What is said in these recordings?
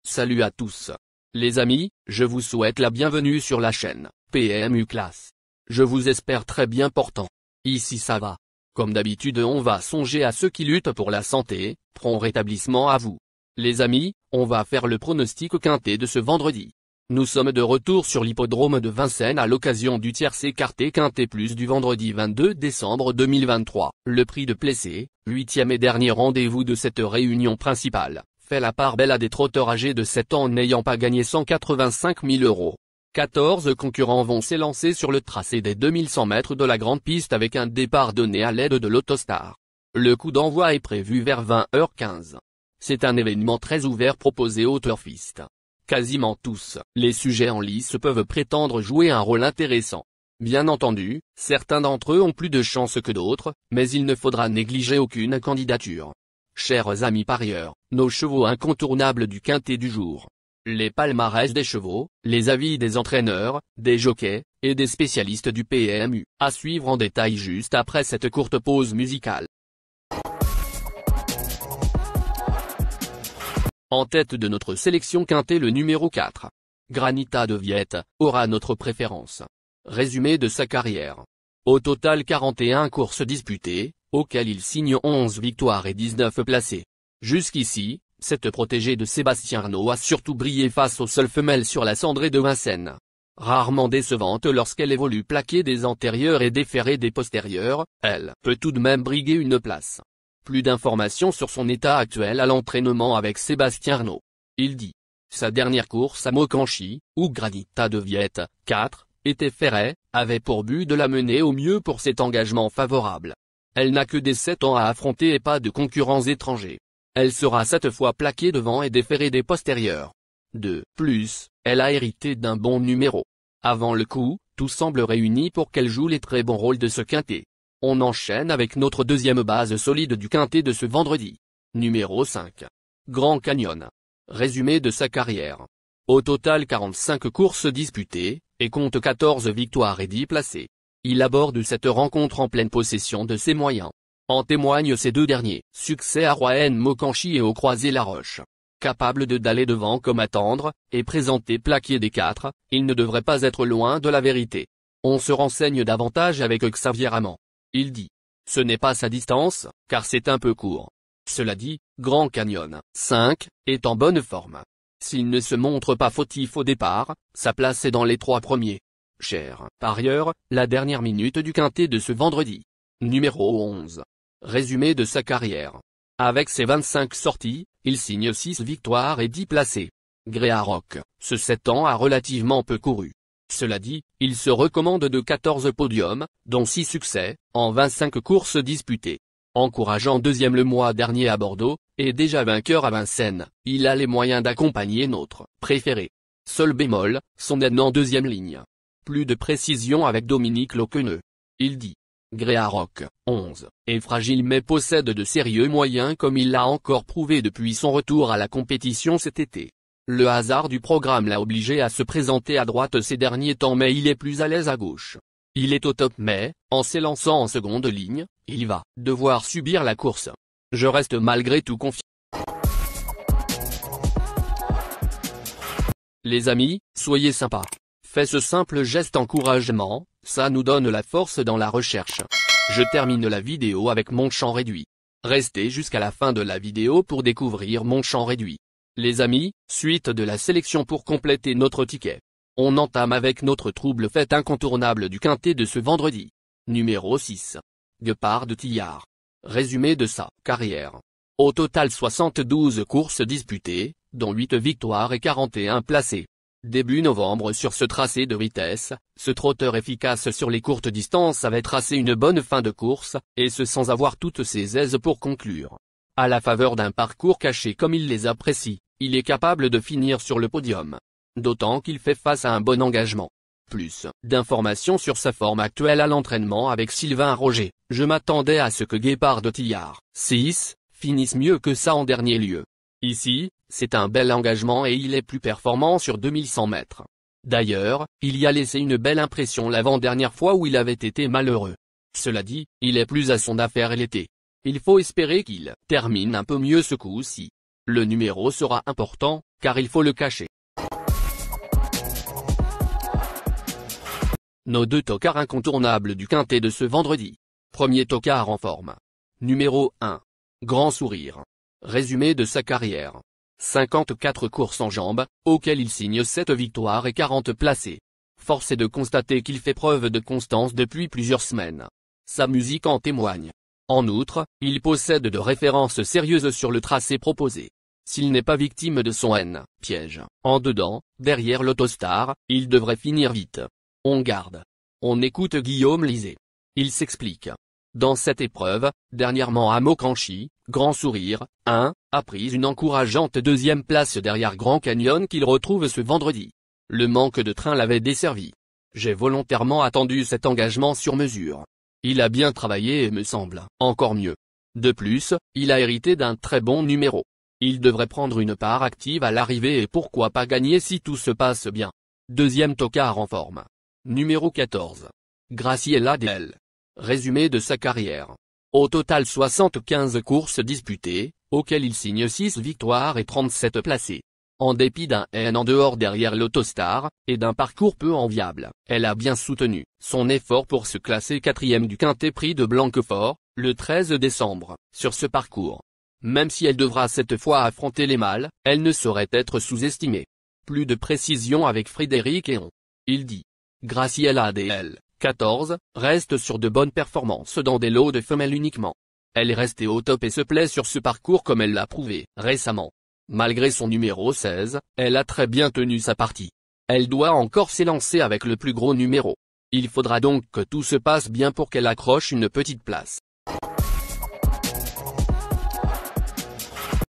Salut à tous. Les amis, je vous souhaite la bienvenue sur la chaîne PMU Classe. Je vous espère très bien portant. Ici ça va. Comme d'habitude on va songer à ceux qui luttent pour la santé, prompt rétablissement à vous. Les amis, on va faire le pronostic quintet de ce vendredi. Nous sommes de retour sur l'hippodrome de Vincennes à l'occasion du tierce écarté quintet plus du vendredi 22 décembre 2023. Le prix de Plessé, 8e et dernier rendez-vous de cette réunion principale, fait la part belle à des trotteurs âgés de 7 ans n'ayant pas gagné 185 000 €. 14 concurrents vont s'élancer sur le tracé des 2100 mètres de la grande piste avec un départ donné à l'aide de l'Autostar. Le coup d'envoi est prévu vers 20h15. C'est un événement très ouvert proposé aux turfistes. Quasiment tous les sujets en lice peuvent prétendre jouer un rôle intéressant. Bien entendu, certains d'entre eux ont plus de chance que d'autres, mais il ne faudra négliger aucune candidature. Chers amis parieurs, nos chevaux incontournables du quintet du jour. Les palmarès des chevaux, les avis des entraîneurs, des jockeys, et des spécialistes du PMU, à suivre en détail juste après cette courte pause musicale. En tête de notre sélection quintet le numéro 4. Granita de Viette, aura notre préférence. Résumé de sa carrière. Au total 41 courses disputées, auxquelles il signe 11 victoires et 19 placés. Jusqu'ici, cette protégée de Sébastien Arnaud a surtout brillé face aux seules femelles sur la cendrée de Vincennes. Rarement décevante lorsqu'elle évolue plaquée des antérieures et déférée des postérieures, elle peut tout de même briguer une place. Plus d'informations sur son état actuel à l'entraînement avec Sébastien Arnaud. Il dit. Sa dernière course à Mokanchy, où Granita de Viette, 4, était ferrée, avait pour but de la mener au mieux pour cet engagement favorable. Elle n'a que des 7 ans à affronter et pas de concurrents étrangers. Elle sera cette fois plaquée devant et déférée des postérieurs. De plus, elle a hérité d'un bon numéro. Avant le coup, tout semble réuni pour qu'elle joue les très bons rôles de ce quintet. On enchaîne avec notre deuxième base solide du quintet de ce vendredi. Numéro 5. Grand Canyon. Résumé de sa carrière. Au total 45 courses disputées, et compte 14 victoires et 10 placés. Il aborde cette rencontre en pleine possession de ses moyens. En témoignent ces deux derniers. Succès à Rouen Mokanchy et au Croisé-la-Roche. Capable d'aller devant comme attendre, et présenté plaqué des 4, il ne devrait pas être loin de la vérité. On se renseigne davantage avec Xavier Amand. Il dit. Ce n'est pas sa distance, car c'est un peu court. Cela dit, Grand Canyon, 5, est en bonne forme. S'il ne se montre pas fautif au départ, sa place est dans les 3 premiers. Cher parieur, la dernière minute du quintet de ce vendredi. Numéro 11. Résumé de sa carrière. Avec ses 25 sorties, il signe 6 victoires et 10 placés. Gréaroc, ce 7 ans a relativement peu couru. Cela dit, il se recommande de 14 podiums, dont 6 succès, en 25 courses disputées. Encourageant deuxième le mois dernier à Bordeaux, et déjà vainqueur à Vincennes, il a les moyens d'accompagner notre préféré. Seul bémol, son aide en deuxième ligne. Plus de précision avec Dominique Loqueneux. Il dit. Gréaroc, 11, est fragile mais possède de sérieux moyens comme il l'a encore prouvé depuis son retour à la compétition cet été. Le hasard du programme l'a obligé à se présenter à droite ces derniers temps mais il est plus à l'aise à gauche. Il est au top mais, en s'élançant en seconde ligne, il va devoir subir la course. Je reste malgré tout confiant. Les amis, soyez sympas. Faites ce simple geste encouragement, ça nous donne la force dans la recherche. Je termine la vidéo avec mon champ réduit. Restez jusqu'à la fin de la vidéo pour découvrir mon champ réduit. Les amis, suite de la sélection pour compléter notre ticket. On entame avec notre trouble fête incontournable du quintet de ce vendredi. Numéro 6. Guépard de Tillard. Résumé de sa carrière. Au total 72 courses disputées, dont 8 victoires et 41 placés. Début novembre sur ce tracé de vitesse, ce trotteur efficace sur les courtes distances avait tracé une bonne fin de course, et ce sans avoir toutes ses aises pour conclure. À la faveur d'un parcours caché comme il les apprécie, il est capable de finir sur le podium. D'autant qu'il fait face à un bon engagement. Plus d'informations sur sa forme actuelle à l'entraînement avec Sylvain Roger. Je m'attendais à ce que Guépard de Tillard, 6, finisse mieux que ça en dernier lieu. Ici, c'est un bel engagement et il est plus performant sur 2100 mètres. D'ailleurs, il y a laissé une belle impression l'avant-dernière fois où il avait été malheureux. Cela dit, il est plus à son affaire l'été. Il faut espérer qu'il termine un peu mieux ce coup-ci. Le numéro sera important, car il faut le cacher. Nos deux tocards incontournables du quintet de ce vendredi. Premier tocard en forme. Numéro 1. Grand Sourire. Résumé de sa carrière. 54 courses en jambes, auxquelles il signe 7 victoires et 40 placés. Force est de constater qu'il fait preuve de constance depuis plusieurs semaines. Sa musique en témoigne. En outre, il possède de références sérieuses sur le tracé proposé. S'il n'est pas victime de son piège, en dedans, derrière l'Autostar, il devrait finir vite. On garde. On écoute Guillaume Lisée. Il s'explique. Dans cette épreuve, dernièrement à Mokanchi, Grand Sourire, a pris une encourageante deuxième place derrière Grand Canyon qu'il retrouve ce vendredi. Le manque de train l'avait desservi. J'ai volontairement attendu cet engagement sur mesure. Il a bien travaillé et me semble encore mieux. De plus, il a hérité d'un très bon numéro. Il devrait prendre une part active à l'arrivée et pourquoi pas gagner si tout se passe bien. Deuxième tocard en forme. Numéro 14. Graciela DL. Résumé de sa carrière. Au total 75 courses disputées, auxquelles il signe 6 victoires et 37 placés. En dépit d'un en dehors derrière l'Autostar, et d'un parcours peu enviable, elle a bien soutenu son effort pour se classer 4e du quintet prix de Blanquefort, le 13 décembre, sur ce parcours. Même si elle devra cette fois affronter les mâles, elle ne saurait être sous-estimée. Plus de précision avec Frédéric Héon. Il dit. Graciela DL, 14, reste sur de bonnes performances dans des lots de femelles uniquement. Elle est restée au top et se plaît sur ce parcours comme elle l'a prouvé récemment. Malgré son numéro 16, elle a très bien tenu sa partie. Elle doit encore s'élancer avec le plus gros numéro. Il faudra donc que tout se passe bien pour qu'elle accroche une petite place.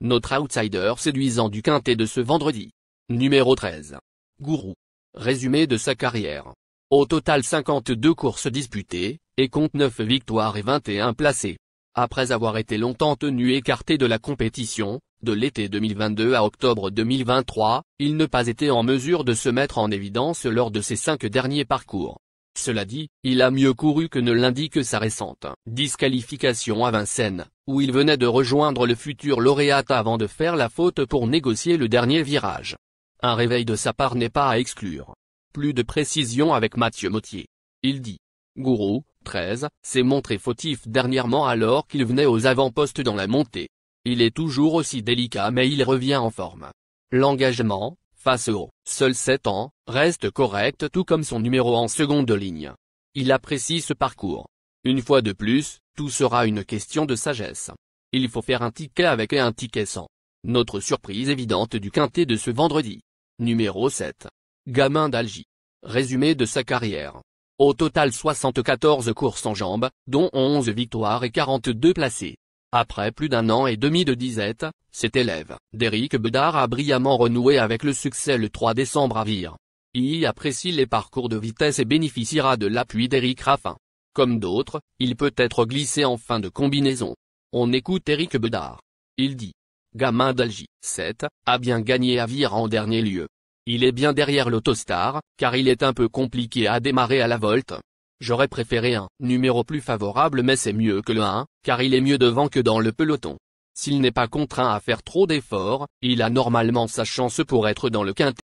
Notre outsider séduisant du quintet de ce vendredi. Numéro 13. Gourou. Résumé de sa carrière. Au total 52 courses disputées, et compte 9 victoires et 21 placés. Après avoir été longtemps tenu écarté de la compétition, de l'été 2022 à octobre 2023, il n'a pas été en mesure de se mettre en évidence lors de ses 5 derniers parcours. Cela dit, il a mieux couru que ne l'indique sa récente disqualification à Vincennes, où il venait de rejoindre le futur lauréat avant de faire la faute pour négocier le dernier virage. Un réveil de sa part n'est pas à exclure. Plus de précision avec Mathieu Mottier. Il dit. Gourou, 13, s'est montré fautif dernièrement alors qu'il venait aux avant-postes dans la montée. Il est toujours aussi délicat mais il revient en forme. L'engagement, face au seul 7 ans, reste correct tout comme son numéro en seconde ligne. Il apprécie ce parcours. Une fois de plus, tout sera une question de sagesse. Il faut faire un ticket avec et un ticket sans. Notre surprise évidente du quintet de ce vendredi. Numéro 7. Gamin d'Algy. Résumé de sa carrière. Au total 74 courses en jambes, dont 11 victoires et 42 placés. Après plus d'un an et demi de disette, cet élève, d'Éric Bedard a brillamment renoué avec le succès le 3 décembre à Vire. Il apprécie les parcours de vitesse et bénéficiera de l'appui d'Éric Raffin. Comme d'autres, il peut être glissé en fin de combinaison. On écoute Éric Bedard. Il dit. Gamin d'Algy, 7, a bien gagné à Vire en dernier lieu. Il est bien derrière l'Autostar, car il est un peu compliqué à démarrer à la volte. J'aurais préféré un numéro plus favorable mais c'est mieux que le 1, car il est mieux devant que dans le peloton. S'il n'est pas contraint à faire trop d'efforts, il a normalement sa chance pour être dans le quintet.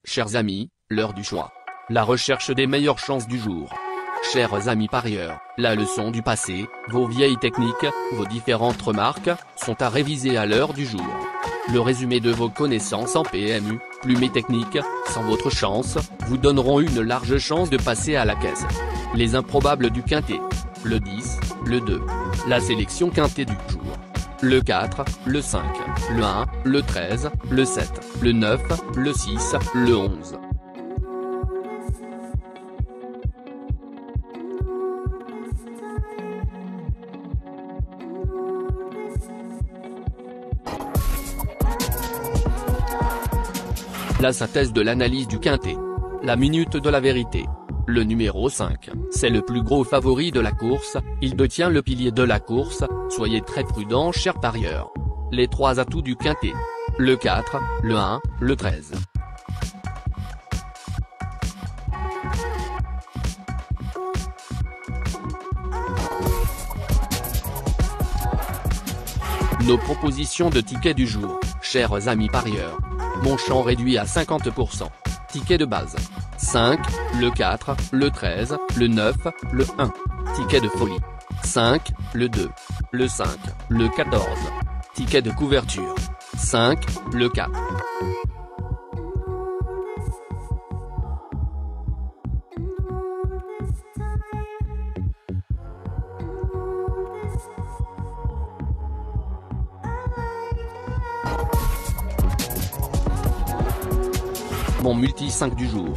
Chers amis, l'heure du choix. La recherche des meilleures chances du jour. Chers amis parieurs, la leçon du passé, vos vieilles techniques, vos différentes remarques, sont à réviser à l'heure du jour. Le résumé de vos connaissances en PMU, plumes et techniques, sans votre chance, vous donneront une large chance de passer à la caisse. Les improbables du quintet. Le 10, le 2. La sélection quintet du jour. Le 4, le 5, le 1, le 13, le 7, le 9, le 6, le 11. La synthèse de l'analyse du quintet. La minute de la vérité. Le numéro 5, c'est le plus gros favori de la course, il détient le pilier de la course, soyez très prudents chers parieurs. Les 3 atouts du quintet. Le 4, le 1, le 13. Nos propositions de tickets du jour, chers amis parieurs. Mon champ réduit à 50%. Ticket de base. 5, le 4, le 13, le 9, le 1. Ticket de folie. 5, le 2, le 5, le 14. Ticket de couverture. 5, le 4. Mon multi 5 du jour.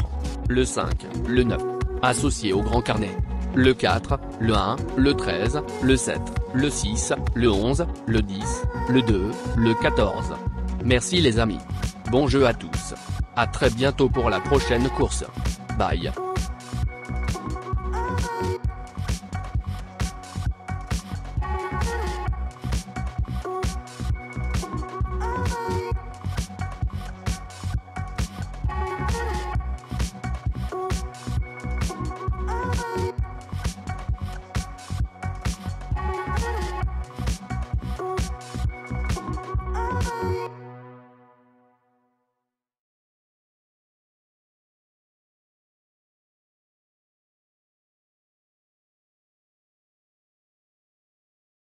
Le 5, le 9. Associé au grand carnet. Le 4, le 1, le 13, le 7, le 6, le 11, le 10, le 2, le 14. Merci les amis. Bon jeu à tous. À très bientôt pour la prochaine course. Bye.